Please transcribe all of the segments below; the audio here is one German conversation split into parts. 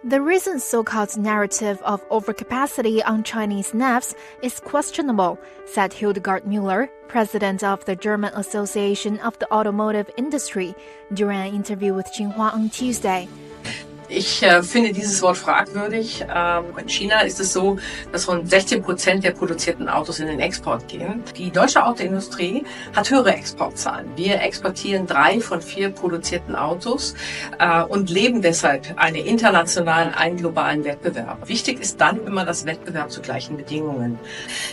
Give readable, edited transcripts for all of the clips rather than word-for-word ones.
The recent so-called narrative of overcapacity on Chinese NAFs is questionable, said Hildegard Müller, president of the German Association of the Automotive Industry, during an interview with Xinhua on Tuesday. Ich finde dieses Wort fragwürdig. In China ist es so, dass rund 16% der produzierten Autos in den Export gehen. Die deutsche Autoindustrie hat höhere Exportzahlen. Wir exportieren 3 von 4 produzierten Autos und leben deshalb einen internationalen, einen globalen Wettbewerb. Wichtig ist dann immer das Wettbewerb zu gleichen Bedingungen.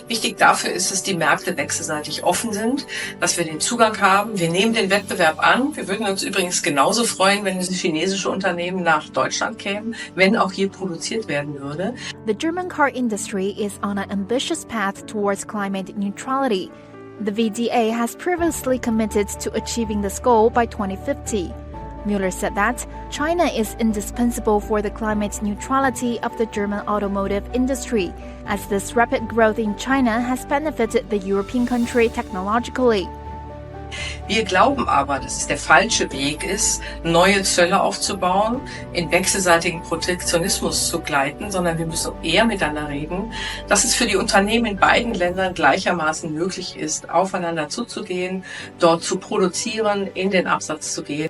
Wichtig dafür ist, dass die Märkte wechselseitig offen sind, dass wir den Zugang haben. Wir nehmen den Wettbewerb an. Wir würden uns übrigens genauso freuen, wenn chinesische Unternehmen nach Deutschland kämen, wenn auch hier produziert werden würde. The German car industry is on an ambitious path towards climate neutrality. The VDA has previously committed to achieving this goal by 2050. Müller said that China is indispensable for the climate neutrality of the German automotive industry, as this rapid growth in China has benefited the European country technologically. Wir glauben aber, dass es der falsche Weg ist, neue Zölle aufzubauen, in wechselseitigen Protektionismus zu gleiten, sondern wir müssen eher miteinander reden, dass es für die Unternehmen in beiden Ländern gleichermaßen möglich ist, aufeinander zuzugehen, dort zu produzieren, in den Absatz zu gehen.